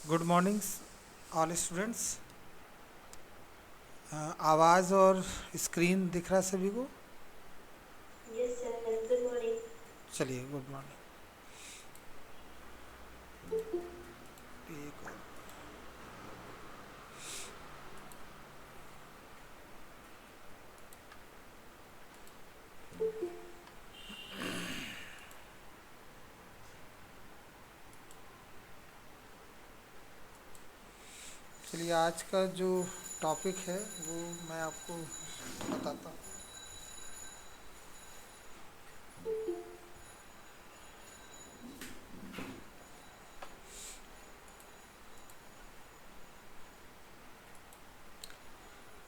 Good morning all students. आवाज़ और screen दिख रहा है सभी को? Yes, sir. Good morning. चलिए, गुड मॉर्निंग। एक और चलिए, आज का जो टॉपिक है वो मैं आपको बताता हूँ।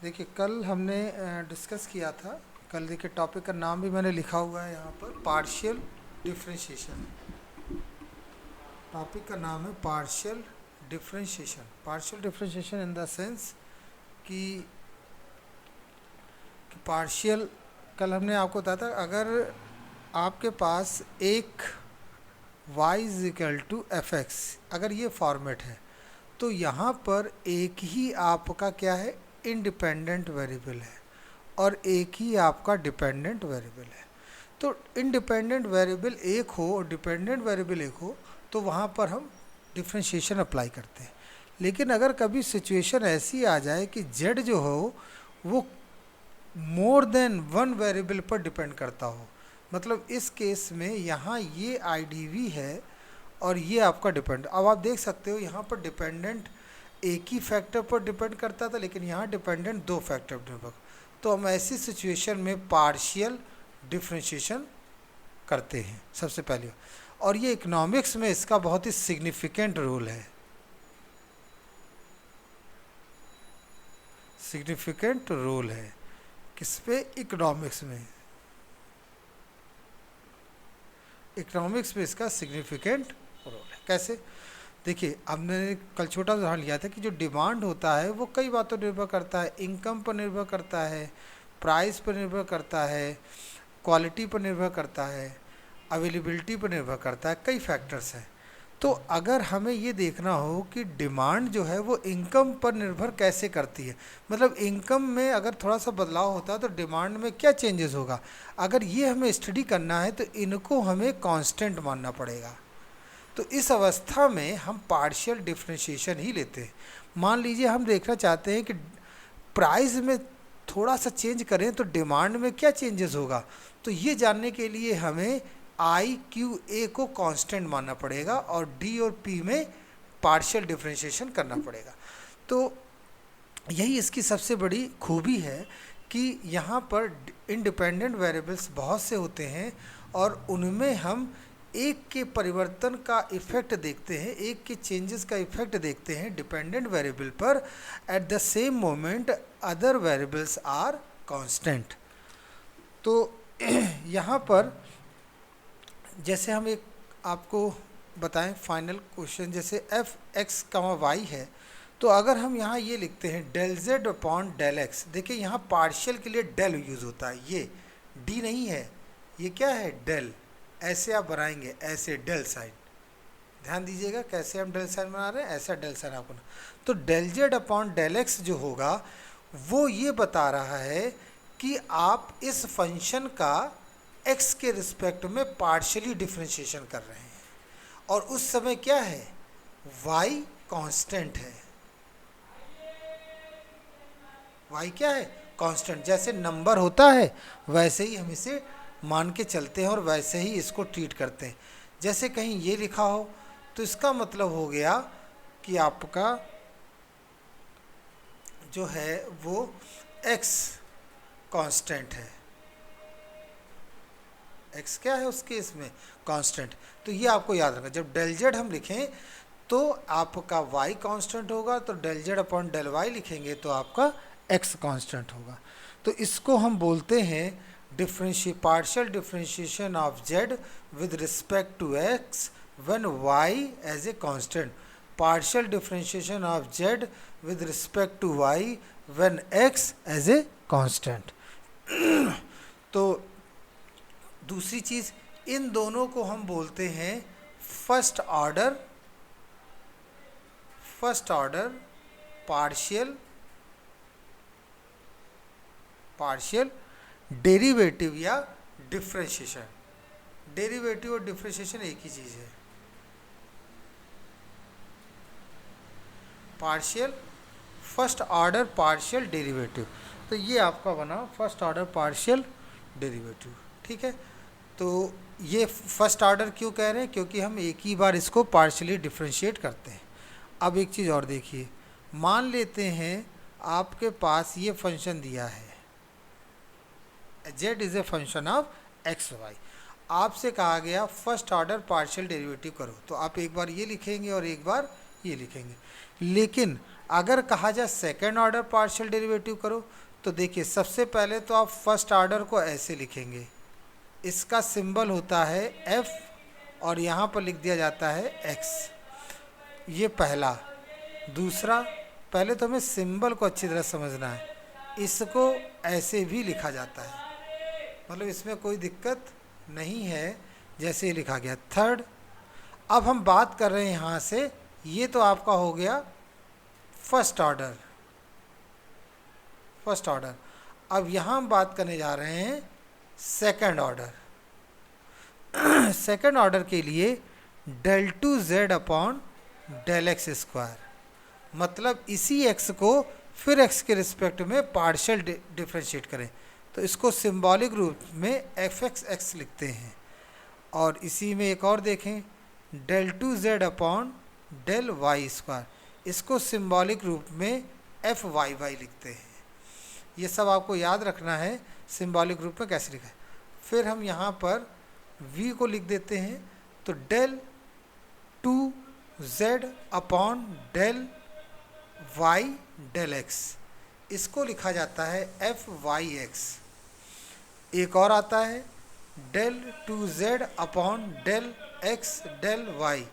देखिए, कल हमने डिस्कस किया था। कल देखिए, टॉपिक का नाम भी मैंने लिखा हुआ है यहाँ पर, पार्शियल डिफरेंशिएशन। टॉपिक का नाम है partial differentiation. Partial differentiation in the sense कि पार्शियल, कल हमने आपको बताया था, अगर आपके पास एक y is equal to F X, अगर ये फॉर्मेट है तो यहाँ पर एक ही आपका क्या है, इंडिपेंडेंट वेरिएबल है और एक ही आपका डिपेंडेंट वेरिएबल है। तो इंडिपेंडेंट वेरिएबल एक हो और डिपेंडेंट वेरिएबल एक हो तो वहाँ पर हम डिफ्रेंशिएशन अप्लाई करते हैं। लेकिन अगर कभी सिचुएशन ऐसी आ जाए कि z जो हो वो मोर देन वन वेरिएबल पर डिपेंड करता हो, मतलब इस केस में यहाँ ये आईडीवी है और ये आपका डिपेंड, अब आप देख सकते हो यहाँ पर डिपेंडेंट एक ही फैक्टर पर डिपेंड करता था लेकिन यहाँ डिपेंडेंट दो फैक्टर पर डिपेंड। तो हम ऐसी सिचुएशन में पार्शियल डिफ्रेंशिएशन करते हैं सबसे पहले, और ये इकोनॉमिक्स में इसका बहुत ही सिग्निफिकेंट रोल है। सिग्निफिकेंट रोल है किस पे? इकोनॉमिक्स में। इकोनॉमिक्स में इसका सिग्निफिकेंट रोल है। कैसे? देखिए, हमने कल छोटा उदाहरण लिया था कि जो डिमांड होता है वो कई बातों पर निर्भर करता है। इनकम पर निर्भर करता है, प्राइस पर निर्भर करता है, क्वालिटी पर निर्भर करता है, अवेलेबिलिटी पर निर्भर करता है, कई फैक्टर्स हैं। तो अगर हमें ये देखना हो कि डिमांड जो है वो इनकम पर निर्भर कैसे करती है, मतलब इनकम में अगर थोड़ा सा बदलाव होता है तो डिमांड में क्या चेंजेस होगा, अगर ये हमें स्टडी करना है तो इनको हमें कांस्टेंट मानना पड़ेगा। तो इस अवस्था में हम पार्शियल डिफरेंशिएशन ही लेते हैं। मान लीजिए हम देखना चाहते हैं कि प्राइस में थोड़ा सा चेंज करें तो डिमांड में क्या चेंजेस होगा, तो ये जानने के लिए हमें आई क्यू ए को कांस्टेंट मानना पड़ेगा और डी और पी में पार्शियल डिफरेंशिएशन करना पड़ेगा। तो यही इसकी सबसे बड़ी खूबी है कि यहाँ पर इंडिपेंडेंट वेरिएबल्स बहुत से होते हैं और उनमें हम एक के परिवर्तन का इफेक्ट देखते हैं, एक के चेंजेस का इफेक्ट देखते हैं डिपेंडेंट वेरिएबल पर। At the same moment other variables are constant. तो यहाँ पर जैसे हम एक आपको बताएं फाइनल क्वेश्चन, जैसे एफ एक्स कमा वाई है, तो अगर हम यहाँ ये लिखते हैं del Z upon del X, देखिए यहाँ पार्शियल के लिए डेल यूज़ होता है, ये डी नहीं है, ये क्या है, डेल। ऐसे आप बनाएंगे, ऐसे डेल साइन, ध्यान दीजिएगा कैसे हम डेल साइन बना रहे हैं, ऐसा डेल साइन आपको ना। तो del Z upon del X जो होगा वो ये बता रहा है कि आप इस फंक्शन का एक्स के रिस्पेक्ट में पार्शियली डिफ्रेंशिएशन कर रहे हैं और उस समय क्या है, वाई कांस्टेंट है। वाई क्या है, कांस्टेंट। जैसे नंबर होता है वैसे ही हम इसे मान के चलते हैं और वैसे ही इसको ट्रीट करते हैं। जैसे कहीं ये लिखा हो तो इसका मतलब हो गया कि आपका जो है वो एक्स कांस्टेंट है। एक्स क्या है उस केस में, कांस्टेंट। तो ये आपको याद रखना, जब डेल जेड हम लिखें तो आपका वाई कांस्टेंट होगा, तो del Z upon del Y लिखेंगे तो आपका एक्स कांस्टेंट होगा। तो इसको हम बोलते हैं partial differentiation of Z with respect to X when Y as a constant. Partial differentiation of Z with respect to Y when X as a constant. तो दूसरी चीज़, इन दोनों को हम बोलते हैं फर्स्ट ऑर्डर पार्शियल डेरिवेटिव या डिफरेंशिएशन। डेरिवेटिव और डिफरेंशिएशन एक ही चीज़ है। Partial first order partial derivative, तो ये आपका बना फर्स्ट ऑर्डर पार्शियल डेरिवेटिव। ठीक है, तो ये फर्स्ट ऑर्डर क्यों कह रहे हैं, क्योंकि हम एक ही बार इसको पार्शियली डिफरेंशिएट करते हैं। अब एक चीज़ और देखिए, मान लेते हैं आपके पास ये फंक्शन दिया है, z is a function of X Y. आपसे कहा गया फर्स्ट ऑर्डर पार्शियल डेरिवेटिव करो, तो आप एक बार ये लिखेंगे और एक बार ये लिखेंगे। लेकिन अगर कहा जाए सेकेंड ऑर्डर पार्शियल डेरिवेटिव करो, तो देखिए सबसे पहले तो आप फर्स्ट ऑर्डर को ऐसे लिखेंगे, इसका सिंबल होता है f और यहाँ पर लिख दिया जाता है x। ये पहला। दूसरा, पहले तो हमें सिंबल को अच्छी तरह समझना है, इसको ऐसे भी लिखा जाता है, मतलब इसमें कोई दिक्कत नहीं है, जैसे ही लिखा गया। थर्ड, अब हम बात कर रहे हैं यहाँ से, ये तो आपका हो गया फर्स्ट ऑर्डर। अब यहाँ हम बात करने जा रहे हैं सेकंड ऑर्डर। सेकंड ऑर्डर के लिए del two Z upon del X square, मतलब इसी x को फिर x के रिस्पेक्ट में पार्शियल डिफरेंशिएट करें, तो इसको सिंबॉलिक रूप में fx लिखते हैं। और इसी में एक और देखें, del two Z upon del Y square, इसको सिंबॉलिक रूप में fy लिखते हैं। ये सब आपको याद रखना है सिंबॉलिक रूप में कैसे लिखा है। फिर हम यहाँ पर v को लिख देते हैं, तो del two Z upon del Y del X, इसको लिखा जाता है fyx। एक और आता है del two Z upon del X del Y,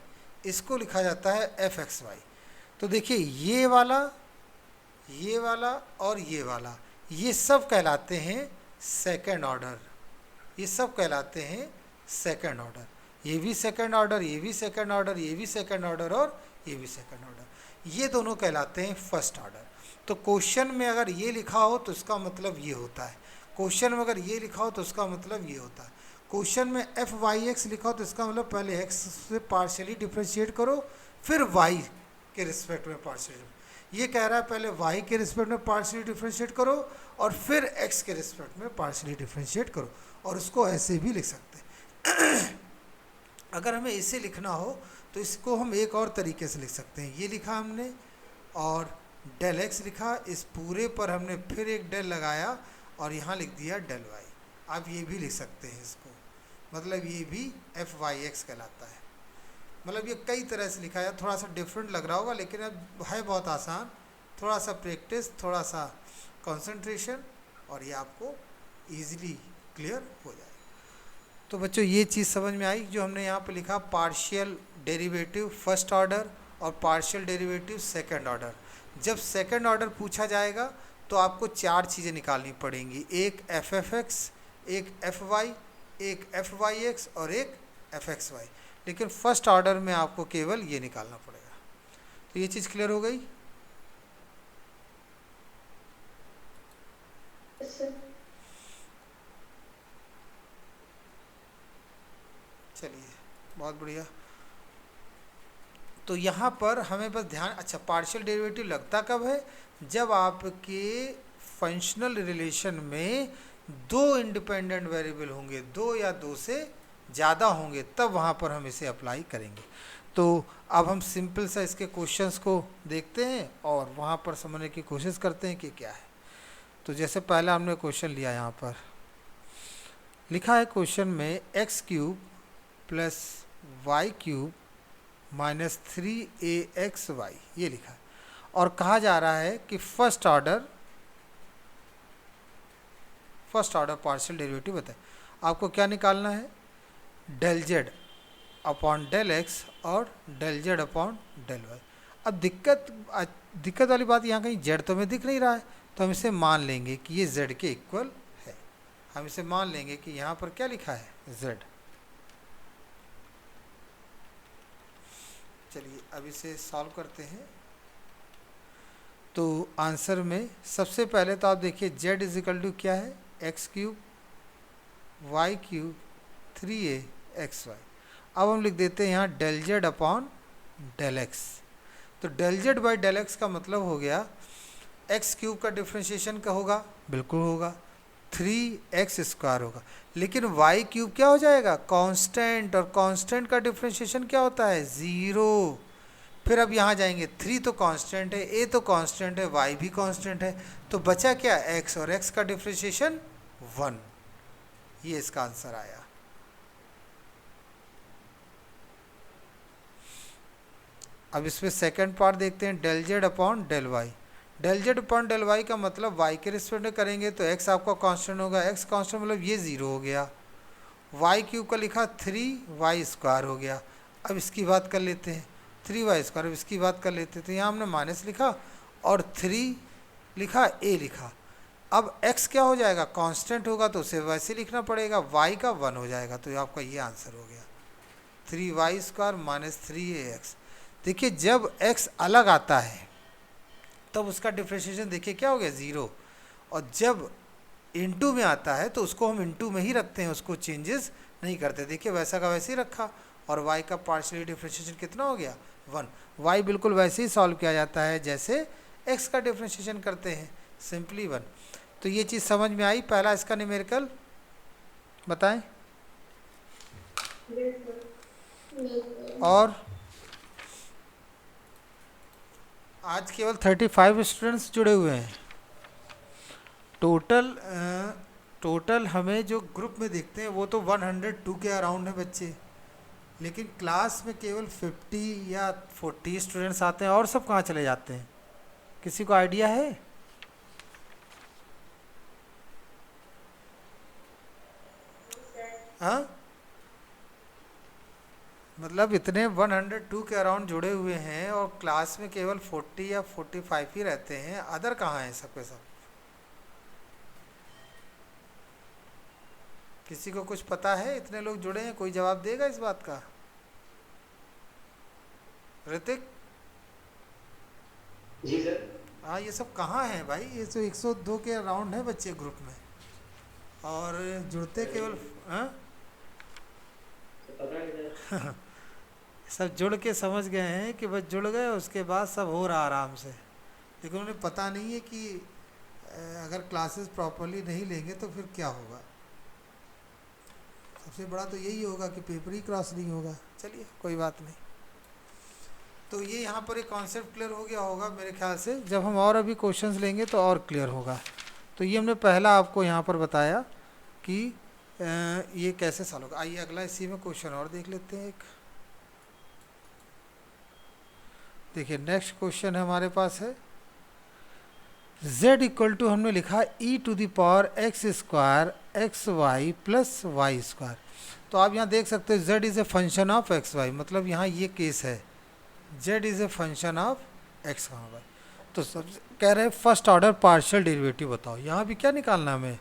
इसको लिखा जाता है fxy। तो देखिए ये वाला और ये वाला, ये सब कहलाते हैं सेकंड ऑर्डर, ये सब कहलाते हैं सेकंड ऑर्डर। ये भी सेकंड ऑर्डर, ये भी सेकंड ऑर्डर, ये भी सेकंड ऑर्डर और ये भी सेकंड ऑर्डर, ये दोनों कहलाते हैं फर्स्ट ऑर्डर। तो क्वेश्चन में अगर ये लिखा हो तो इसका मतलब ये होता है, क्वेश्चन में अगर ये लिखा हो तो इसका मतलब ये होता है। क्वेश्चन में fyx लिखा हो तो इसका मतलब पहले x से पार्शियली डिफरेंशिएट करो, फिर y के रिस्पेक्ट में पार्शियली। ये कह रहा है पहले y के रिस्पेक्ट में पार्शियली डिफरेंशिएट करो और फिर x के रिस्पेक्ट में पार्शियली डिफरेंशिएट करो, और उसको ऐसे भी लिख सकते हैं। अगर हमें इसे लिखना हो तो इसको हम एक और तरीके से लिख सकते हैं। ये लिखा हमने और डेल एक्स लिखा, इस पूरे पर हमने फिर एक डेल लगाया और यहाँ लिख दिया डेल वाई। आप ये भी लिख सकते हैं इसको, मतलब ये भी fyx कहलाता है। मतलब ये कई तरह से लिखा है, थोड़ा सा डिफरेंट लग रहा होगा लेकिन अब है बहुत आसान। थोड़ा सा प्रैक्टिस, थोड़ा सा कंसंट्रेशन और ये आपको इजीली क्लियर हो जाए। तो बच्चों ये चीज़ समझ में आई जो हमने यहाँ पे लिखा, पार्शियल डेरिवेटिव फर्स्ट ऑर्डर और पार्शियल डेरिवेटिव सेकंड ऑर्डर। जब सेकंड ऑर्डर पूछा जाएगा तो आपको चार चीज़ें निकालनी पड़ेंगी, एक fx, एक fy, एक fyx और एक fxy। लेकिन फर्स्ट ऑर्डर में आपको केवल ये निकालना पड़ेगा। तो ये चीज़ क्लियर हो गई। चलिए बहुत बढ़िया। तो यहाँ पर हमें बस ध्यान, अच्छा पार्शियल डेरिवेटिव लगता कब है, जब आपके फंक्शनल रिलेशन में दो इंडिपेंडेंट वेरिएबल होंगे, दो या दो से ज़्यादा होंगे, तब वहाँ पर हम इसे अप्लाई करेंगे। तो अब हम सिंपल सा इसके क्वेश्चंस को देखते हैं और वहाँ पर समझने की कोशिश करते हैं कि क्या है। तो जैसे पहला हमने क्वेश्चन लिया, यहाँ पर लिखा है क्वेश्चन में x³ plus y³ minus 3axy, ये लिखा है और कहा जा रहा है कि फर्स्ट ऑर्डर पार्शियल डेरिवेटिव बताए। आपको क्या निकालना है, del Z upon del x और del Z upon del y. अब दिक्कत वाली बात, यहाँ कहीं जेड तो हमें दिख नहीं रहा है, तो हम इसे मान लेंगे कि ये जेड के इक्वल है। हम इसे मान लेंगे कि यहाँ पर क्या लिखा है, जेड। चलिए अब इसे सॉल्व करते हैं। तो आंसर में सबसे पहले तो आप देखिए z इज इक्वल टू क्या है, x cube y cube 3a XY। अब हम लिख देते हैं यहाँ del Z upon del x. तो del Z by del x का मतलब हो गया एक्स क्यूब का डिफ्रेंशिएशन का होगा, बिल्कुल होगा, 3x² होगा। लेकिन वाई क्यूब क्या हो जाएगा, कांस्टेंट, और कांस्टेंट का डिफ्रेंशिएशन क्या होता है, 0। फिर अब यहाँ जाएंगे, 3 तो कांस्टेंट है, a तो कांस्टेंट है, y भी कांस्टेंट है, तो बचा क्या, x, और x का डिफ्रेंशिएशन 1। ये इसका आंसर आया। अब इसमें सेकंड पार्ट देखते हैं, del Z upon del Y. Del Z upon del Y का मतलब y के रिस्पेक्ट में करेंगे तो x आपका कांस्टेंट होगा, x कांस्टेंट मतलब ये 0 हो गया, y क्यूब का लिखा 3y² हो गया। अब इसकी बात कर लेते हैं, 3y², अब इसकी बात कर लेते हैं, तो यहाँ हमने माइनस लिखा और 3 लिखा, a लिखा। अब x क्या हो जाएगा, कांस्टेंट होगा तो उसे वैसे लिखना पड़ेगा, y का 1 हो जाएगा, तो आपका ये आंसर हो गया 3y² माइनस 3ax। देखिए जब x अलग आता है तब उसका डिफ्रेंशिएशन देखिए क्या हो गया, 0, और जब इनटू में आता है तो उसको हम इनटू में ही रखते हैं, उसको चेंजेस नहीं करते। देखिए वैसा का वैसे ही रखा, और y का पार्शियली डिफ्रेंशिएशन कितना हो गया, 1। y बिल्कुल वैसे ही सॉल्व किया जाता है जैसे x का डिफ्रेंशिएशन करते हैं, सिंपली 1। तो ये चीज़ समझ में आई। पहला इसका न्यूमेरिकल बताएं। और आज केवल 35 स्टूडेंट्स जुड़े हुए हैं। टोटल हमें जो ग्रुप में देखते हैं वो तो 102 के अराउंड है बच्चे, लेकिन क्लास में केवल 50 या 40 स्टूडेंट्स आते हैं, और सब कहाँ चले जाते हैं, किसी को आइडिया है? हाँ, मतलब इतने 102 के अराउंड जुड़े हुए हैं और क्लास में केवल 40 या 45 ही रहते हैं, अदर कहाँ हैं सब के सब? किसी को कुछ पता है? इतने लोग जुड़े हैं, कोई जवाब देगा इस बात का? ऋतिक? जी सर। हाँ, ये सब कहाँ हैं भाई? ये तो 102 के अराउंड है बच्चे ग्रुप में, और जुड़ते केवल, हाँ पता नहीं सर। सब जुड़ के समझ गए हैं कि बस जुड़ गए, उसके बाद सब हो रहा आराम से, लेकिन उन्हें पता नहीं है कि अगर क्लासेस प्रॉपरली नहीं लेंगे तो फिर क्या होगा। सबसे बड़ा तो यही होगा कि पेपर ही क्रॉस नहीं होगा। चलिए कोई बात नहीं। तो ये यहाँ पर एक कॉन्सेप्ट क्लियर हो गया होगा मेरे ख्याल से, जब हम और अभी क्वेश्चंस लेंगे तो और क्लियर होगा। तो ये हमने पहला आपको यहाँ पर बताया कि ये कैसे सॉल्व होगा। आइए अगला इसी में क्वेश्चन और देख लेते हैं एक। देखिए नेक्स्ट क्वेश्चन हमारे पास है, z इक्वल टू हमने लिखा e⁻x² xy प्लस y²। तो आप यहाँ देख सकते हो z is a function of xy, मतलब यहाँ ये केस है, z is a function of x, y। तो सब कह रहे हैं फर्स्ट ऑर्डर पार्शियल डेरिवेटिव बताओ। यहाँ भी क्या निकालना है हमें,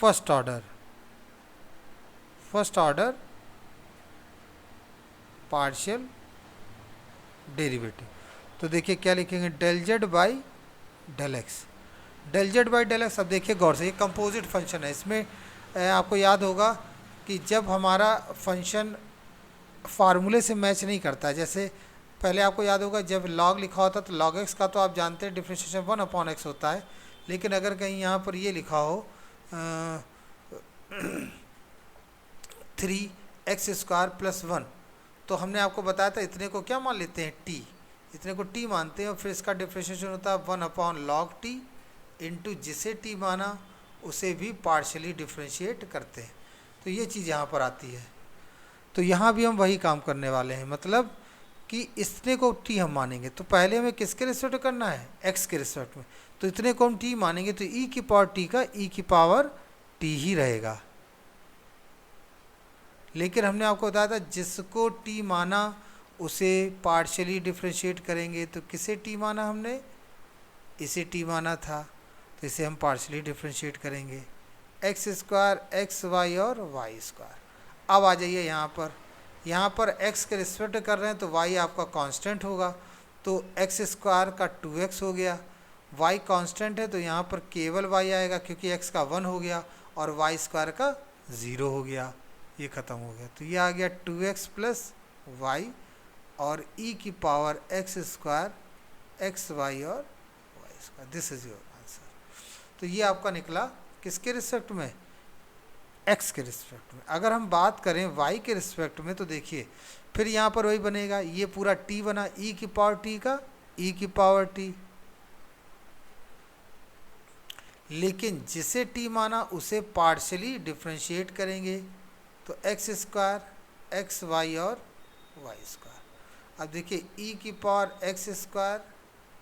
फर्स्ट ऑर्डर पार्शियल डेरिवेटिव। तो देखिए क्या लिखेंगे, del Z by del X. Del Z by del X, अब देखिए गौर से, ये कंपोजिट फंक्शन है। इसमें आपको याद होगा कि जब हमारा फंक्शन फार्मूले से मैच नहीं करता है, जैसे पहले आपको याद होगा जब log लिखा होता तो log x का तो आप जानते हैं डिफ्रेंशिएशन 1/x होता है, लेकिन अगर कहीं यहाँ पर ये लिखा हो 3x² + 1, तो हमने आपको बताया था इतने को क्या मान लेते हैं, t, इतने को t मानते हैं, और फिर इसका डिफ्रेंशिएशन होता है 1/log t इंटू जिसे t माना उसे भी पार्शियली डिफ्रेंशिएट करते हैं। तो ये चीज़ यहाँ पर आती है। तो यहाँ भी हम वही काम करने वाले हैं, मतलब कि इतने को t हम मानेंगे तो पहले हमें किसके रिस्पेक्ट करना है, x के रिस्पेक्ट में। तो इतने को हम t मानेंगे तो e⁻t का e⁻t ही रहेगा। लेकिन हमने आपको बताया था जिसको t माना उसे पार्शियली डिफ्रेंशिएट करेंगे, तो किसे t माना हमने, इसे t माना था, तो इसे हम पार्शियली डिफ्रेंशिएट करेंगे, x² xy और y²। अब आ जाइए यहाँ पर x के रिस्पेक्ट कर रहे हैं तो y आपका कांस्टेंट होगा, तो x² का 2x हो गया, y कांस्टेंट है तो यहाँ पर केवल y आएगा क्योंकि x का 1 हो गया और y स्क्वायर का 0 हो गया, ये ख़त्म हो गया। तो ये आ गया 2x प्लस वाई और e की power x square x Y और Y square. This is your answer. तो ये आपका निकला किसके रिस्पेक्ट में, x के रिस्पेक्ट में। अगर हम बात करें y के रिस्पेक्ट में तो देखिए फिर यहाँ पर वही बनेगा, ये पूरा t बना e की पावर t का e की पावर t, लेकिन जिसे t माना उसे पार्शली डिफ्रेंशिएट करेंगे तो एक्स स्क्वायर एक्स वाई और वाई स्क्वायर। अब देखिए e की power X square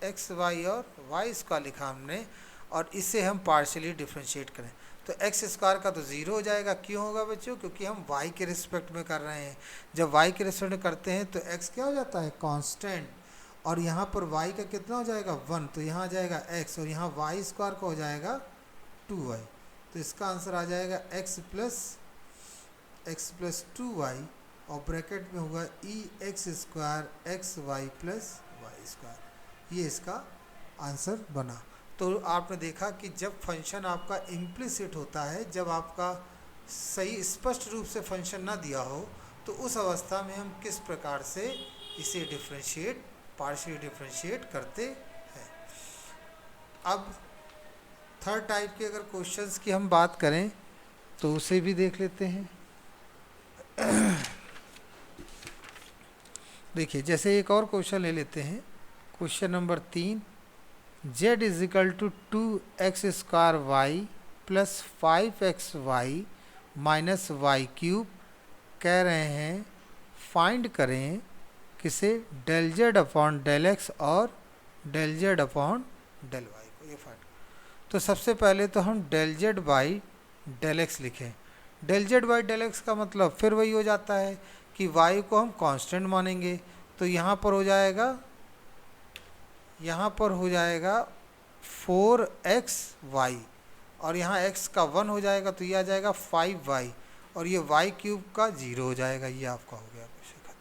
x Y और वाई स्क्वायर लिखा हमने और इसे हम पार्शली डिफ्रेंशिएट करें तो एक्स स्क्वायर का तो ज़ीरो हो जाएगा। क्यों होगा बच्चों, क्योंकि हम y के रिस्पेक्ट में कर रहे हैं। जब y के रिस्पेक्ट में करते हैं तो x क्या हो जाता है, कांस्टेंट, और यहाँ पर y का कितना हो जाएगा 1, तो यहाँ आ जाएगा x और यहाँ वाई स्क्वायर का हो जाएगा 2y। तो इसका आंसर आ जाएगा x प्लस 2y और ब्रैकेट में होगा e x square x y plus Y square. ये इसका आंसर बना। तो आपने देखा कि जब फंक्शन आपका इम्प्लिसिट होता है, जब आपका सही स्पष्ट रूप से फंक्शन ना दिया हो, तो उस अवस्था में हम किस प्रकार से इसे डिफ्रेंशिएट, पार्शियली डिफ्रेंशिएट करते हैं। अब थर्ड टाइप के अगर क्वेश्चंस की हम बात करें तो उसे भी देख लेते हैं। देखिए जैसे एक और क्वेश्चन ले लेते हैं, question number 3, z is equal to 2x square y plus 5x y minus y cube. कह रहे हैं फाइंड करें किसे, del Z upon del x और del Z upon del y को। ये फाइंड, तो सबसे पहले तो हम del Z by del x लिखें। Del Z by del x का मतलब फिर वही हो जाता है कि y को हम कांस्टेंट मानेंगे, तो यहाँ पर हो जाएगा 4xy और यहाँ x का 1 हो जाएगा तो ये आ जाएगा 5y और ये y क्यूब का 0 हो जाएगा। ये आपका हो गया क्वेश्चन खत्म।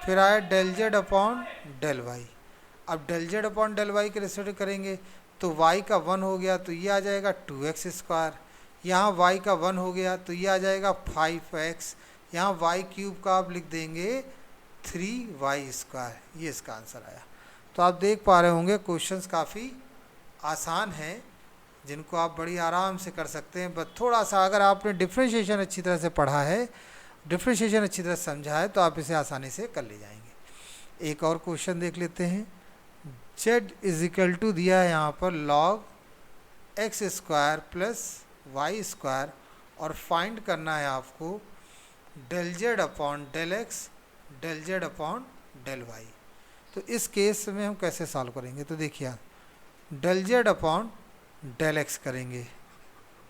फिर आया del Z upon del y. अब del Z upon del Y के रिस्पेक्ट करेंगे तो y का 1 हो गया तो ये आ जाएगा 2x स्क्वायर, यहाँ y का 1 हो गया तो ये आ जाएगा 5x, यहाँ y क्यूब का आप लिख देंगे 3y स्क्वायर। ये इसका आंसर आया। तो आप देख पा रहे होंगे क्वेश्चंस काफ़ी आसान हैं जिनको आप बड़ी आराम से कर सकते हैं। बस थोड़ा सा अगर आपने डिफ्रेंशिएशन अच्छी तरह से पढ़ा है, डिफ्रेंशिएशन अच्छी तरह से समझा है तो आप इसे आसानी से कर ले जाएंगे। एक और क्वेश्चन देख लेते हैं। z इज इक्वल टू दिया है यहाँ पर log x square plus Y square और फाइंड करना है आपको del Z upon del X del Z upon del Y. तो इस केस में हम कैसे सॉल्व करेंगे, तो देखिए del Z upon del X करेंगे।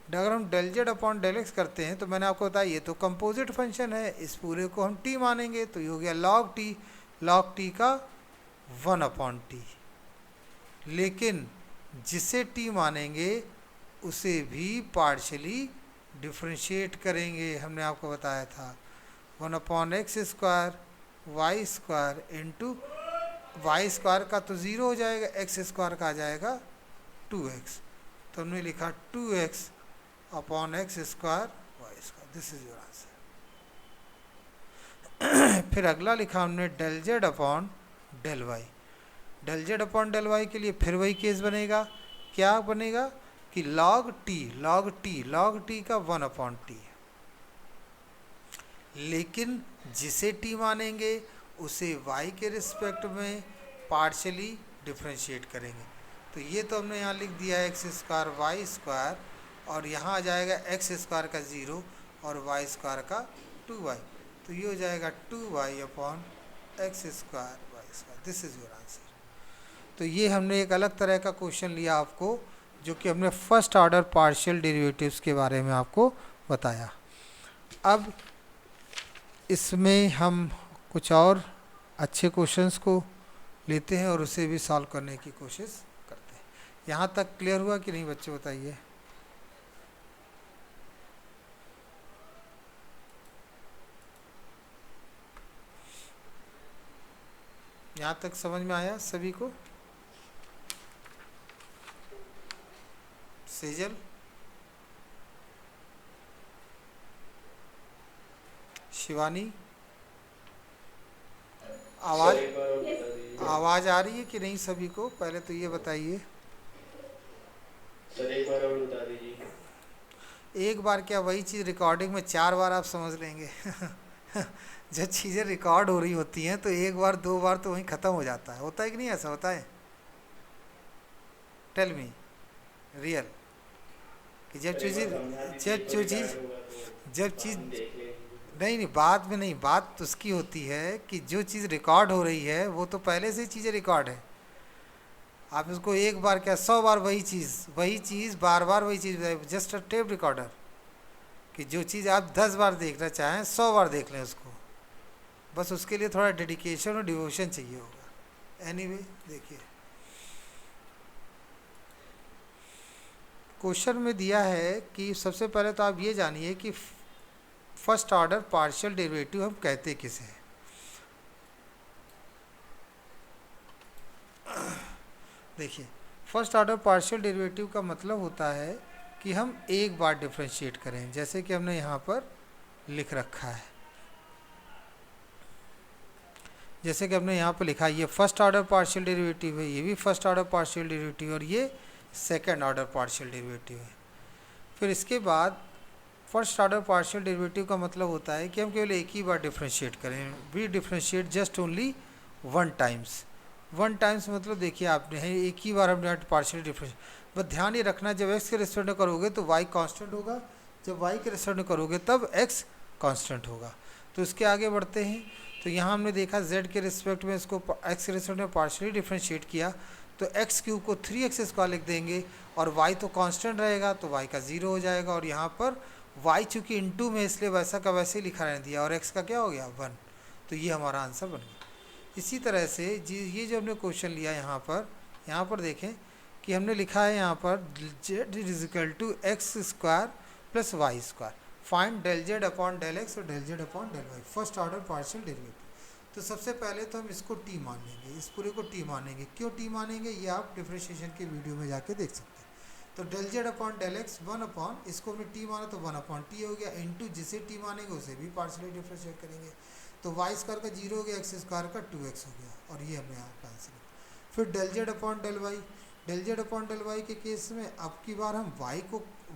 अगर हम del Z upon del X करते हैं तो मैंने आपको बताया ये तो कंपोजिट फंक्शन है, इस पूरे को हम t मानेंगे तो ये हो गया log t का 1 अपॉन t, लेकिन जिसे t मानेंगे उसे भी पार्शली डिफ्रेंशिएट करेंगे। हमने आपको बताया था 1 upon x square Y square into Y square का तो 0 हो जाएगा, एक्स स्क्वायर का आ जाएगा 2x, तो हमने लिखा 2x upon x square Y square. This is your answer. फिर अगला लिखा हमने del Z upon del Y. Del Z upon del Y के लिए फिर वही केस बनेगा, क्या बनेगा कि log t का 1 अपॉन टी, लेकिन जिसे t मानेंगे उसे y के रिस्पेक्ट में पार्शली डिफ्रेंशिएट करेंगे। तो ये तो हमने यहाँ लिख दिया है एक्स स्क्वायर वाई स्क्वायर और यहाँ आ जाएगा एक्स स्क्वायर का 0 और वाई स्क्वायर का 2y, तो ये हो जाएगा 2y upon x square Y square. This is your answer. तो ये हमने एक अलग तरह का क्वेश्चन लिया आपको, जो कि हमने फर्स्ट ऑर्डर पार्शियल डेरिवेटिव्स के बारे में आपको बताया। अब इसमें हम कुछ और अच्छे क्वेश्चंस को लेते हैं और उसे भी सॉल्व करने की कोशिश करते हैं। यहाँ तक क्लियर हुआ कि नहीं बच्चे, बताइए। यहाँ तक समझ में आया सभी को? सेजल, शिवानी, आवाज सर एक बार और बता दीजिए। आवाज आ रही है कि नहीं सभी को, पहले तो ये बताइए। सर एक बार और बता दीजिए। एक बार क्या, वही चीज़ रिकॉर्डिंग में 4 बार आप समझ लेंगे। जब चीज़ें रिकॉर्ड हो रही होती हैं तो एक बार 2 बार तो वहीं ख़त्म हो जाता है, होता है कि नहीं, ऐसा होता है? टेल मी रियल कि जब सर एक चीज़ बार समझा दीजिए, जब कोई जो चीज़ रिकॉर्ड होगा जब तो चीज़ हम देख लेंगे। नहीं नहीं, बात में नहीं, बात तो उसकी होती है कि जो चीज़ रिकॉर्ड हो रही है वो तो पहले से ही चीज़ें रिकॉर्ड है। आप इसको एक बार क्या 100 बार वही चीज़ बार बार वही चीज़, जस्ट अ टेप रिकॉर्डर, कि जो चीज़ आप 10 बार देखना चाहें 100 बार देख लें उसको। बस उसके लिए थोड़ा डेडिकेशन और डिवोशन चाहिए होगा। एनीवे देखिए, क्वेश्चन में दिया है कि सबसे पहले तो आप ये जानिए कि फर्स्ट ऑर्डर पार्शियल डेरिवेटिव हम कहते किसे हैं। देखिए, फर्स्ट ऑर्डर पार्शियल डेरिवेटिव का मतलब होता है कि हम एक बार डिफरेंशिएट करें, जैसे कि हमने यहाँ पर लिख रखा है। जैसे कि हमने यहाँ पर लिखा है, ये फर्स्ट ऑर्डर पार्शियल डेरिवेटिव है, ये भी फर्स्ट ऑर्डर पार्शियल डेरिवेटिव, और ये सेकंड ऑर्डर पार्शियल डेरिवेटिव है। फिर इसके बाद फर्स्ट ऑर्डर पार्शियल डेरिवेटिव का मतलब होता है कि हम केवल एक ही बार डिफरेंशिएट करें। We differentiate just only one times. One times मतलब देखिए आपने है एक ही बार हमने पार्शियल डिफरेंशिएट। बस ध्यान ये रखना, जब एक्स के रेस्पेक्ट में करोगे तो वाई कांस्टेंट होगा, जब वाई के रेस्पेक्ट में करोगे तब एक्स कांस्टेंट होगा। तो इसके आगे बढ़ते हैं। तो यहाँ हमने देखा z के रिस्पेक्ट में इसको x के रिस्पेक्ट में पार्शियली डिफरेंशिएट किया, तो एक्स क्यूब को 3x² लिख देंगे, और y तो कांस्टेंट रहेगा तो y का 0 हो जाएगा, और यहाँ पर y चूँकि इनटू में इसलिए वैसा का वैसे ही लिखा रहने दिया, और x का क्या हो गया 1। तो ये हमारा आंसर बन गया। इसी तरह से जी ये जो हमने क्वेश्चन लिया यहाँ पर देखें कि हमने लिखा है यहाँ पर z is equal to x² plus y²। Find del Z upon del x और del Z upon del y, first order partial derivative. तो सबसे पहले तो हम इसको t मानेंगे, इस पूरे को t मानेंगे। क्यों t मानेंगे ये आप डिफरेंशिएशन के वीडियो में जाके देख सकते हैं। तो del Z upon del X 1 upon, इसको हमने t माना तो 1 अपॉन t हो गया, इनटू जिसे t मानेंगे उसे भी पार्शियली डिफरेंशिएट करेंगे, तो y² का 0 हो गया, x² का 2x हो गया, और ये हमने यहाँ का आंसर। फिर del Z upon del Y, del Z upon del Y के केस में अब की बार हम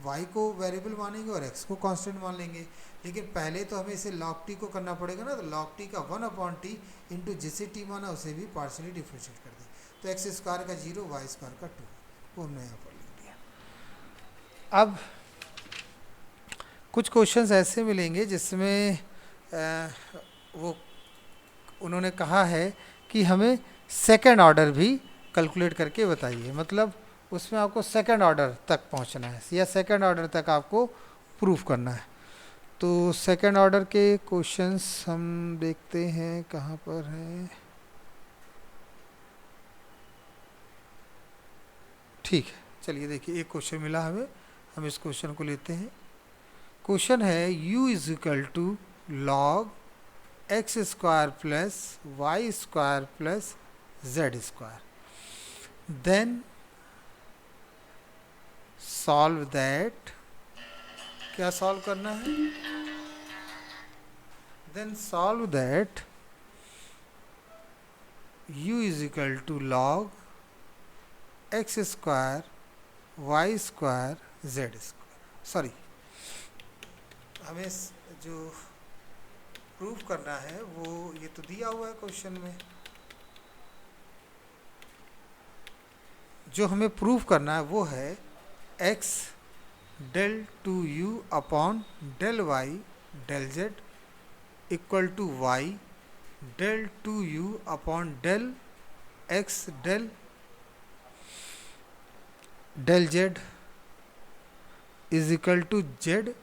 y को वेरिएबल मानेंगे और x को कांस्टेंट मान लेंगे। लेकिन पहले तो हमें इसे log t को करना पड़ेगा ना, तो log t का 1 अपॉन टी इंटू जिसे t माना उसे भी पार्शियली डिफरेंशिएट कर दें, तो x² का 0 y² का 2, वो हमने यहाँ पर लिख दिया। अब कुछ क्वेश्चंस ऐसे मिलेंगे जिसमें वो उन्होंने कहा है कि हमें सेकेंड ऑर्डर भी कैलकुलेट करके बताइए, मतलब उसमें आपको सेकंड ऑर्डर तक पहुंचना है या सेकंड ऑर्डर तक आपको प्रूफ करना है। तो सेकंड ऑर्डर के क्वेश्चंस हम देखते हैं कहाँ पर हैं। ठीक है, चलिए देखिए एक क्वेश्चन मिला हमें, हम इस क्वेश्चन को लेते हैं। क्वेश्चन है u is equal to log x² plus y² plus z², then solve that. क्या सॉल्व करना है? Then solve that u is equal to log x² y² z²। Sorry, हमें जो प्रूफ करना है वो ये तो दिया हुआ है क्वेश्चन में। जो हमें प्रूफ करना है वो है x del two u upon del y del z equal to y del two u upon del x del z is equal to z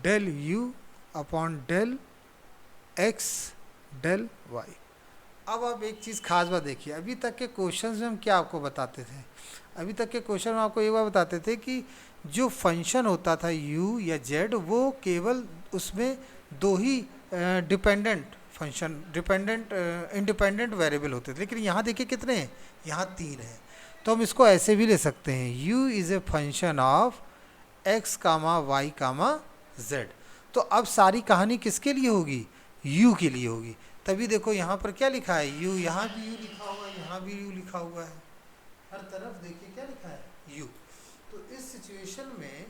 del u upon del x del y। अब आप एक चीज़ खास बात देखिए, अभी तक के questions में हम क्या आपको बताते थे? अभी तक के क्वेश्चन में आपको एक बार बताते थे कि जो फंक्शन होता था u या z वो केवल उसमें दो ही डिपेंडेंट फंक्शन इंडिपेंडेंट वेरिएबल होते थे, लेकिन यहाँ देखिए कितने हैं, यहाँ 3 हैं। तो हम इसको ऐसे भी ले सकते हैं, u is a function of x comma Y comma z। तो अब सारी कहानी किसके लिए होगी, u के लिए होगी। तभी देखो यहाँ पर क्या लिखा है, u, यहाँ भी u लिखा हुआ है, यहाँ भी u लिखा हुआ है, हर तरफ देखिए क्या लिखा है, u। तो इस सिचुएशन में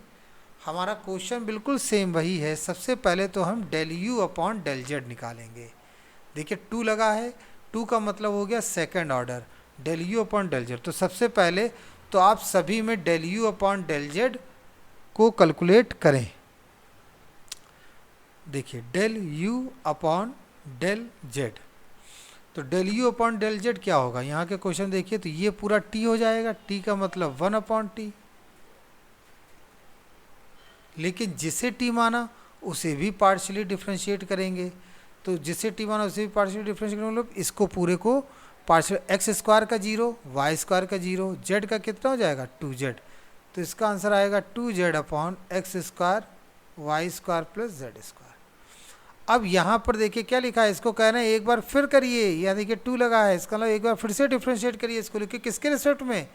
हमारा क्वेश्चन बिल्कुल सेम वही है। सबसे पहले तो हम del u upon del z निकालेंगे। देखिए 2 लगा है, 2 का मतलब हो गया second order, del u upon del z। तो सबसे पहले तो आप सभी में del u upon del z को कैलकुलेट करें। देखिए del u upon del z, तो del u upon del z क्या होगा, यहाँ के क्वेश्चन देखिए तो ये पूरा t हो जाएगा, t का मतलब 1 अपॉन टी। लेकिन जिसे t माना उसे भी पार्शियली डिफ्रेंशिएट करेंगे, तो जिसे t माना उसे भी पार्शियली डिफ्रेंशिएट करेंगे, मतलब इसको पूरे को पार्शियल एक्स स्क्वायर का 0, वाई स्क्वायर का 0, z का कितना हो जाएगा 2z। तो इसका आंसर आएगा 2z upon x square Y square plus Z square. अब यहाँ पर देखिए क्या लिखा है, इसको कह रहे हैं एक बार फिर करिए, यहाँ देखिए 2 लगा है, इसका मतलब एक बार फिर से डिफ्रेंशिएट करिए इसको, लिखिए किसके रिस्पेक्ट में,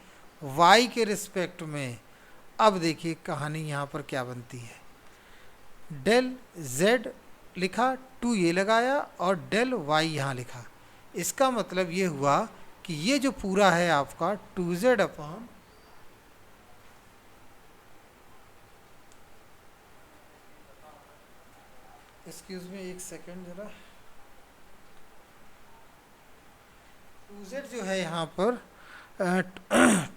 y के रिस्पेक्ट में। अब देखिए कहानी यहाँ पर क्या बनती है, डेल z लिखा, 2 ये लगाया और डेल y यहाँ लिखा। इसका मतलब ये हुआ कि ये जो पूरा है आपका 2z अपॉन एक्सक्यूज मी एक सेकेंड जरा, 2z जो है यहाँ पर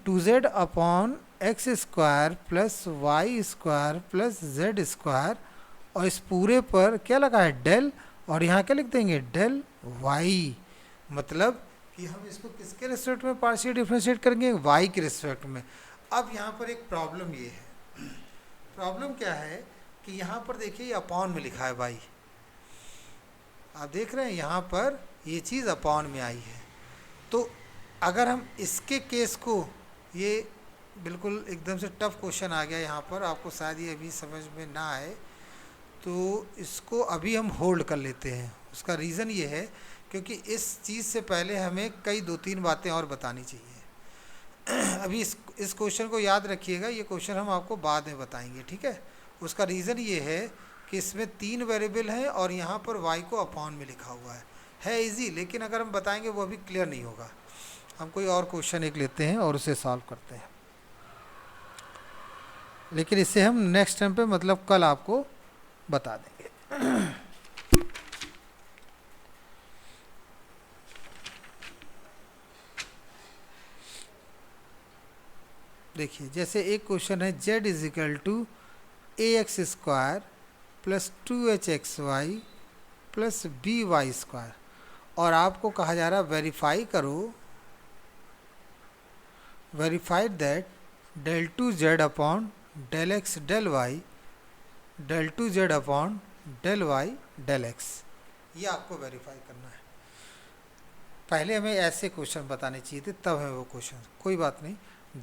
2z upon x square plus Y square plus Z square, और इस पूरे पर क्या लगा है डेल, और यहाँ क्या लिख देंगे डेल y। मतलब कि हम इसको किसके रिस्पेक्ट में पार्शियल डिफरेंशिएट करेंगे, y के रिस्पेक्ट में। अब यहाँ पर एक प्रॉब्लम ये है, प्रॉब्लम क्या है कि यहाँ पर देखिए ये अपॉन में लिखा है y, आप देख रहे हैं यहाँ पर ये चीज़ अपॉन में आई है। तो अगर हम इसके केस को, ये बिल्कुल एकदम से टफ क्वेश्चन आ गया यहाँ पर, आपको शायद ये अभी समझ में ना आए, तो इसको अभी हम होल्ड कर लेते हैं। उसका रीज़न ये है क्योंकि इस चीज़ से पहले हमें कई 2-3 बातें और बतानी चाहिए। अभी इस क्वेश्चन को याद रखिएगा, ये क्वेश्चन हम आपको बाद में बताएंगे, ठीक है। उसका रीज़न ये है कि इसमें 3 वेरिएबल हैं और यहाँ पर y को अपॉन में लिखा हुआ है इजी, लेकिन अगर हम बताएंगे वो अभी क्लियर नहीं होगा। हम कोई और क्वेश्चन एक लेते हैं और उसे सॉल्व करते हैं, लेकिन इससे हम नेक्स्ट टाइम पे मतलब कल आपको बता देंगे। देखिए जैसे एक क्वेश्चन है z is equal to A X square plus 2hxy plus by square, और आपको कहा जा रहा वेरीफाई करो, verified that del 2z upon del X del Y del 2z upon del Y del X, ये आपको वेरीफाई करना है। पहले हमें ऐसे क्वेश्चन बताने चाहिए थे, तब हमें वो क्वेश्चन, कोई बात नहीं।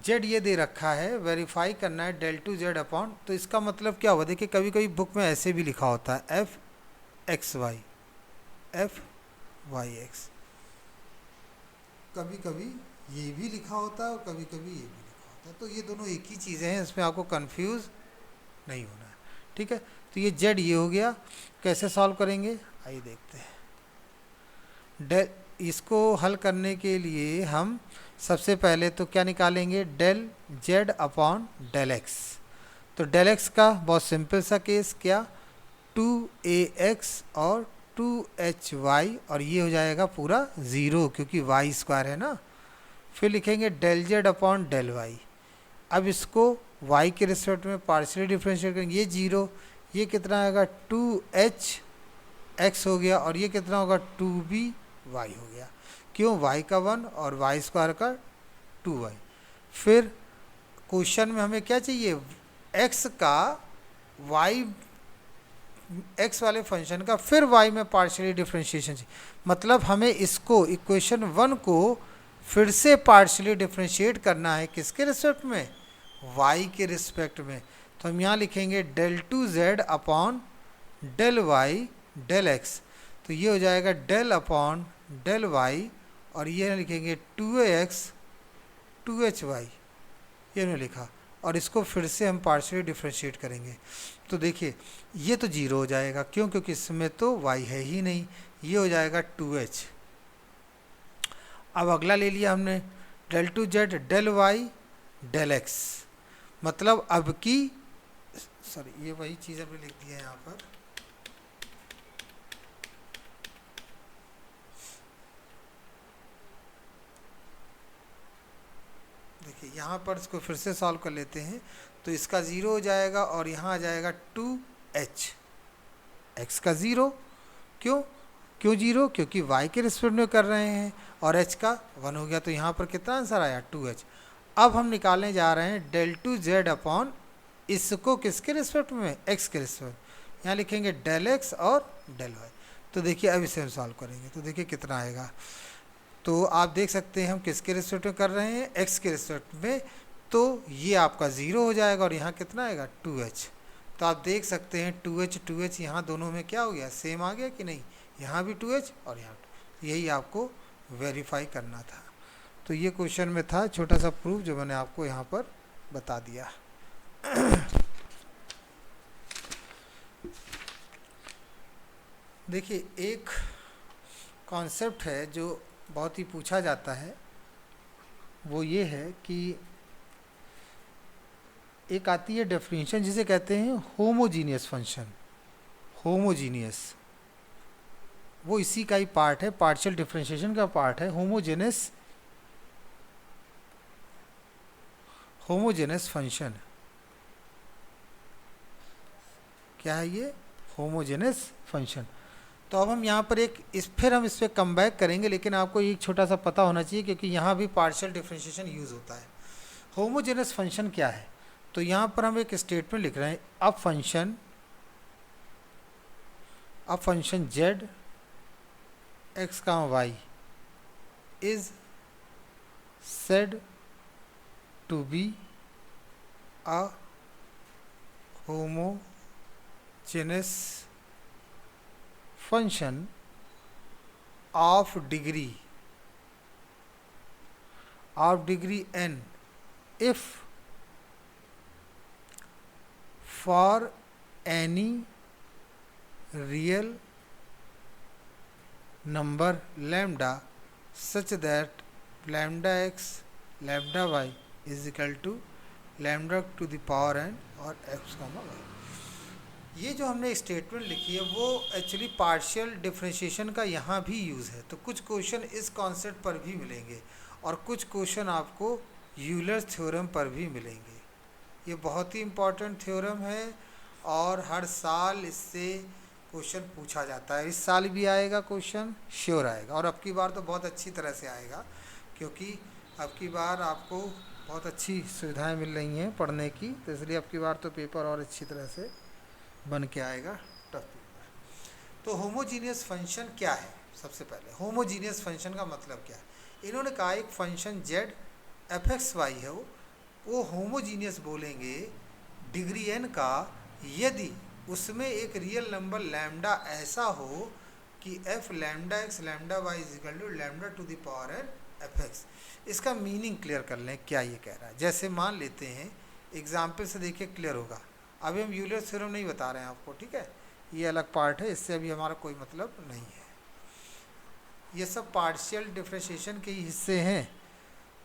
z ये दे रखा है, वेरीफाई करना है डेल 2z अपॉन, तो इसका मतलब क्या हुआ, देखिए कभी कभी बुक में ऐसे भी लिखा होता है f x y f y x, कभी कभी ये भी लिखा होता है और कभी कभी ये भी लिखा होता है, तो ये दोनों एक ही चीज़ें हैं, इसमें आपको कंफ्यूज नहीं होना है, ठीक है। तो ये z ये हो गया, कैसे सॉल्व करेंगे आइए देखते हैं। डेल, इसको हल करने के लिए हम सबसे पहले तो क्या निकालेंगे, del z upon del x। तो डेल x का बहुत सिंपल सा केस, क्या 2ax और 2hy, और ये हो जाएगा पूरा 0 क्योंकि y स्क्वायर है ना। फिर लिखेंगे del z upon del y। अब इसको y के रिस्पेक्ट में पार्शियली डिफरेंशिएट करेंगे, ये 0, ये कितना आएगा 2hx हो गया, और ये कितना होगा 2by हो गया, क्यों y का 1 और y स्क्वायर का 2y। फिर क्वेश्चन में हमें क्या चाहिए, x का y, x वाले फंक्शन का फिर y में पार्शियली डिफरेंशिएशन चाहिए, मतलब हमें इसको इक्वेशन 1 को फिर से पार्शियली डिफरेंशिएट करना है, किसके रिस्पेक्ट में, y के रिस्पेक्ट में। तो हम यहाँ लिखेंगे del 2z upon del y del x, तो ये हो जाएगा डेल अपॉन डेल y, और ये लिखेंगे 2ax 2hy ये हमने लिखा, और इसको फिर से हम पार्शियली डिफ्रेंशिएट करेंगे तो देखिए ये तो जीरो हो जाएगा, क्यों? क्योंकि इसमें तो y है ही नहीं, ये हो जाएगा 2h। अब अगला ले लिया हमने del two Z del Y del X, मतलब अब की सॉरी ये वही चीज़ हमने लिख दी है यहाँ पर, देखिए यहाँ पर इसको फिर से सॉल्व कर लेते हैं तो इसका ज़ीरो हो जाएगा और यहाँ आ जाएगा 2h, x का ज़ीरो, क्यों जीरो? क्योंकि y के रिस्पेक्ट में कर रहे हैं, और h का 1 हो गया, तो यहाँ पर कितना आंसर आया 2h। अब हम निकालने जा रहे हैं डेल टू जेड अपॉन इसको किसके रिस्पेक्ट में? x के रिस्पेक्ट, यहाँ लिखेंगे डेल x और डेल y। तो देखिए अब इसे हम सॉल्व करेंगे तो देखिए कितना आएगा, तो आप देख सकते हैं हम किसके रिस्पेक्ट में कर रहे हैं? x के रिस्पेक्ट में, तो ये आपका ज़ीरो हो जाएगा और यहाँ कितना आएगा 2h। तो आप देख सकते हैं 2h यहाँ दोनों में क्या हो गया? सेम आ गया कि नहीं? यहाँ भी 2h और यहाँ 2, यही आपको वेरीफाई करना था। तो ये क्वेश्चन में था छोटा सा प्रूफ जो मैंने आपको यहाँ पर बता दिया। देखिए एक कॉन्सेप्ट है जो बहुत ही पूछा जाता है, वो ये है कि एक आती है डेफिनेशन जिसे कहते हैं होमोजीनियस फंक्शन। होमोजीनियस वो इसी का ही पार्ट है, पार्शियल डिफरेंशिएशन का पार्ट है। होमोजेनस फंक्शन क्या है? ये होमोजेनस फंक्शन। तो अब हम यहाँ पर फिर हम इस पर कम बैक करेंगे, लेकिन आपको एक छोटा सा पता होना चाहिए क्योंकि यहाँ भी पार्शियल डिफरेंशिएशन यूज़ होता है। होमोजेनस फंक्शन क्या है? तो यहाँ पर हम एक स्टेटमेंट लिख रहे हैं, अब function z x, y is said to be a homogeneous function of degree n if for any real number lambda such that lambda x lambda y is equal to lambda to the power n और x, y। ये जो हमने statement लिखी है वो actually partial differentiation का यहाँ भी यूज़ है। तो कुछ क्वेश्चन इस कॉन्सेप्ट पर भी मिलेंगे और कुछ क्वेश्चन आपको यूलर थ्योरम पर भी मिलेंगे। ये बहुत ही इम्पॉर्टेंट थ्योरम है और हर साल इससे क्वेश्चन पूछा जाता है। इस साल भी आएगा क्वेश्चन, श्योर आएगा, और अब की बार तो बहुत अच्छी तरह से आएगा क्योंकि अब की बार आपको बहुत अच्छी सुविधाएं मिल रही हैं पढ़ने की, तो इसलिए अब की बार तो पेपर और अच्छी तरह से बन के आएगा, टफ पेपर। तो होमोजीनियस फंक्शन क्या है? सबसे पहले होमोजीनियस फंक्शन का मतलब क्या है? इन्होंने कहा एक फंक्शन z f(x,y) है वो होमोजीनियस बोलेंगे डिग्री n का यदि उसमें एक रियल नंबर लैम्डा ऐसा हो कि f lambda x lambda y is equal to lambda to the power n f(x). इसका मीनिंग क्लियर कर लें, क्या ये कह रहा है। जैसे मान लेते हैं, एग्जाम्पल से देखिए क्लियर होगा। अभी हम यूलर थ्योरम नहीं बता रहे हैं आपको, ठीक है, ये अलग पार्ट है, इससे अभी हमारा कोई मतलब नहीं है। ये सब पार्शियल डिफरेंशिएशन के ही हिस्से हैं।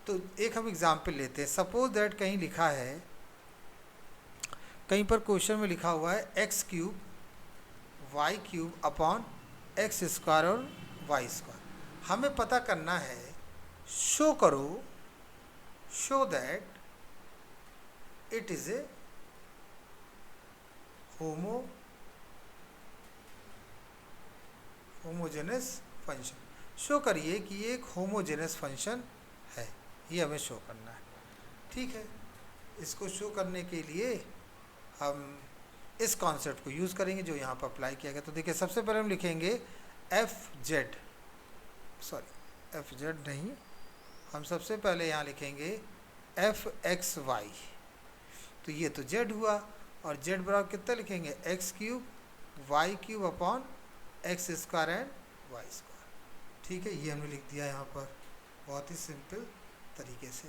तो एक हम एग्जाम्पल लेते हैं। सपोज दैट कहीं लिखा है, कहीं पर क्वेश्चन में लिखा हुआ है x cube y cube upon x square और वाई स्क्वायर। हमें पता करना है, शो करो, show that it is a homogeneous function. शो करिए कि ये एक होमोजेनस फंक्शन है, ये हमें शो करना है, ठीक है। इसको शो करने के लिए हम इस कॉन्सेप्ट को यूज़ करेंगे जो यहाँ पर अप्लाई किया गया। तो देखिए सबसे पहले हम लिखेंगे एफ जेड नहीं, हम सबसे पहले यहाँ लिखेंगे एफ एक्स वाई। तो ये तो जेड हुआ, और जेड बराबर कितना लिखेंगे x cube y cube upon x square and y square, ठीक है। ये हमने लिख दिया यहाँ पर बहुत ही सिंपल तरीके से।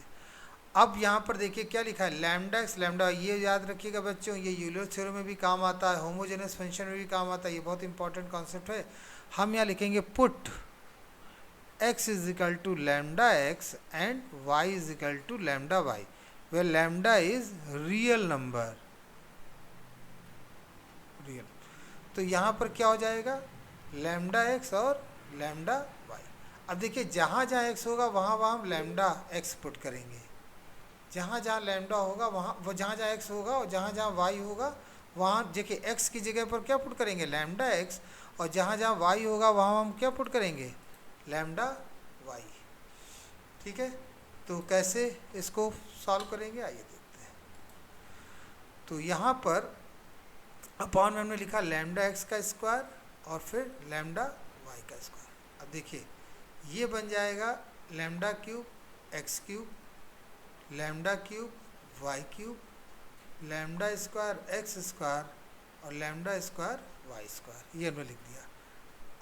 अब यहाँ पर देखिए क्या लिखा है, लैम्डा एक्स लैम्डा, ये याद रखिएगा बच्चों, ये यूलर थ्योरम में भी काम आता है, होमोजेनस फंक्शन में भी काम आता है, ये बहुत इंपॉर्टेंट कॉन्सेप्ट है। हम यहाँ लिखेंगे put x is equal to lambda x and y is equal to lambda y, where lambda is real number, real. तो यहाँ पर क्या हो जाएगा, लैम्डा एक्स और लैम्डा वाई। अब देखिए जहाँ जहाँ एक्स होगा वहाँ वहाँ हम लैम्डा एक्स पुट करेंगे, जहाँ जहाँ लैम्डा होगा वहाँ, वो जहाँ जहाँ एक्स होगा और जहाँ जहाँ वाई होगा वहाँ देखिए एक्स की जगह पर क्या पुट करेंगे, लैम्डा एक्स, और जहाँ जहाँ वाई होगा वहाँ हम क्या पुट करेंगे, लैम्डा वाई। ठीक है, तो कैसे इसको सॉल्व करेंगे आइए देखते हैं। तो यहाँ पर अपॉन में हमने लिखा लैम्डा एक्स का स्क्वायर और फिर लैम्डा वाई का स्क्वायर। अब देखिए ये बन जाएगा lambda cube x cube, lambda cube y cube, lambda square x square और लैम्डा स्क्वायर वाई स्क्वायर, ये हमने लिख दिया।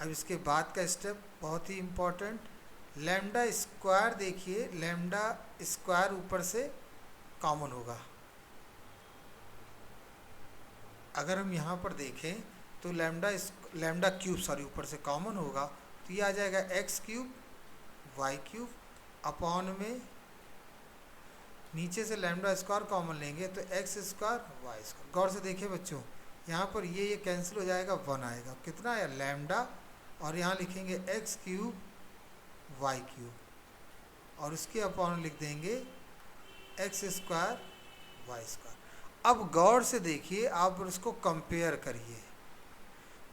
अब इसके बाद का स्टेप बहुत ही इम्पोर्टेंट, लैम्डा स्क्वायर, देखिए लैम्डा स्क्वायर ऊपर से कॉमन होगा। अगर हम यहाँ पर देखें तो लैम्डा क्यूब सॉरी ऊपर से कॉमन होगा, तो ये आ जाएगा x cube y cube upon में, नीचे से लैम्डा स्क्वायर कॉमन लेंगे तो एक्स स्क्वायर वाई स्क्वायर। गौर से देखिए बच्चों, यहाँ पर ये कैंसिल हो जाएगा, 1 आएगा, कितना है लैम्डा, और यहाँ लिखेंगे एक्स क्यूब वाई क्यूब और उसके अपॉन लिख देंगे एक्स स्क्वायर वाई स्क्वायर। अब गौर से देखिए, आप उसको कंपेयर करिए,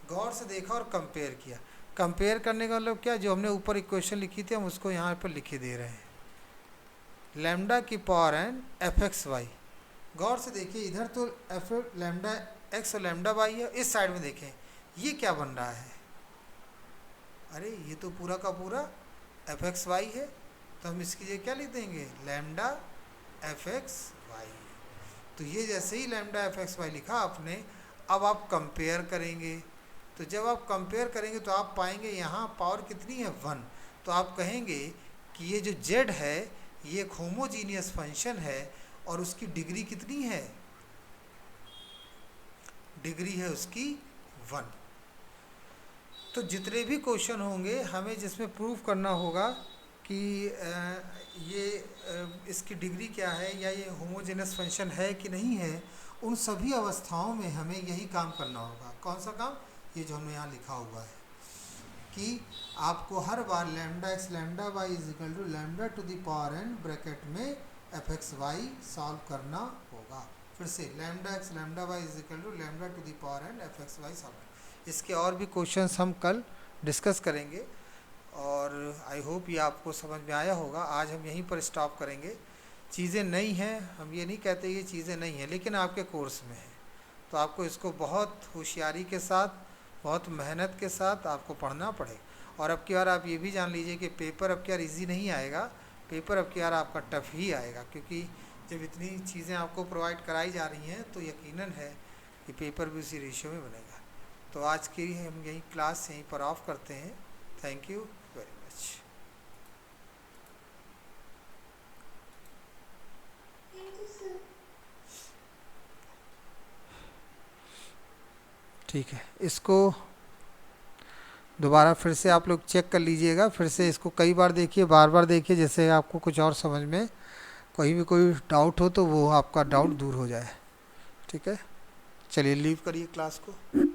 गौर से देखा और कंपेयर किया। कंपेयर करने का मतलब क्या, जो हमने ऊपर इक्वेशन लिखी थी हम उसको यहाँ पर लिखे दे रहे हैं, लैम्डा की power n f x y. गौर से देखिए इधर तो एफ लैम्डा एक्स और लैम्डा वाई है, इस साइड में देखें ये क्या बन रहा है, अरे ये तो पूरा का पूरा एफ एक्स वाई है, तो हम इसकी जगह क्या लिख देंगे, लैम्डा एफ एक्स वाई। तो ये जैसे ही लैम्डा एफ एक्स वाई लिखा आपने, अब आप कंपेयर करेंगे, तो जब आप कंपेयर करेंगे तो आप पाएंगे यहाँ पावर कितनी है, 1। तो आप कहेंगे कि ये जो z है ये एक होमोजीनियस फंक्शन है और उसकी डिग्री कितनी है, डिग्री है उसकी 1। तो जितने भी क्वेश्चन होंगे हमें जिसमें प्रूफ करना होगा कि इसकी डिग्री क्या है या ये होमोजेनस फंक्शन है कि नहीं है, उन सभी अवस्थाओं में हमें यही काम करना होगा। कौन सा काम, ये जो हमने यहाँ लिखा हुआ है कि आपको हर बार lambda x lambda y is equal to lambda to the power n bracket में एफ एक्स वाई सॉल्व करना होगा। फिर से lambda x lambda y is equal to lambda to the power n f x y solve. इसके और भी questions हम कल डिस्कस करेंगे और आई होप ये आपको समझ में आया होगा। आज हम यहीं पर स्टॉप करेंगे। चीज़ें नई हैं, हम ये नहीं कहते ये चीज़ें नहीं हैं, लेकिन आपके कोर्स में है, तो आपको इसको बहुत होशियारी के साथ, बहुत मेहनत के साथ आपको पढ़ना पड़ेगा। और अब की बार आप ये भी जान लीजिए कि पेपर अब की बार ईजी नहीं आएगा, पेपर अब की बार आपका टफ ही आएगा, क्योंकि जब इतनी चीज़ें आपको प्रोवाइड कराई जा रही हैं तो यकीनन है कि पेपर भी उसी रेशियो में बनेगा। तो आज की हम यही क्लास यहीं पर ऑफ करते हैं। Thank you very much. ठीक है, इसको दोबारा फिर से आप लोग चेक कर लीजिएगा, फिर से इसको कई बार देखिए, बार बार देखिए, जैसे आपको कुछ और समझ में कहीं भी कोई डाउट हो तो वो आपका डाउट दूर हो जाए। ठीक है, चलिए लीव करिए क्लास को।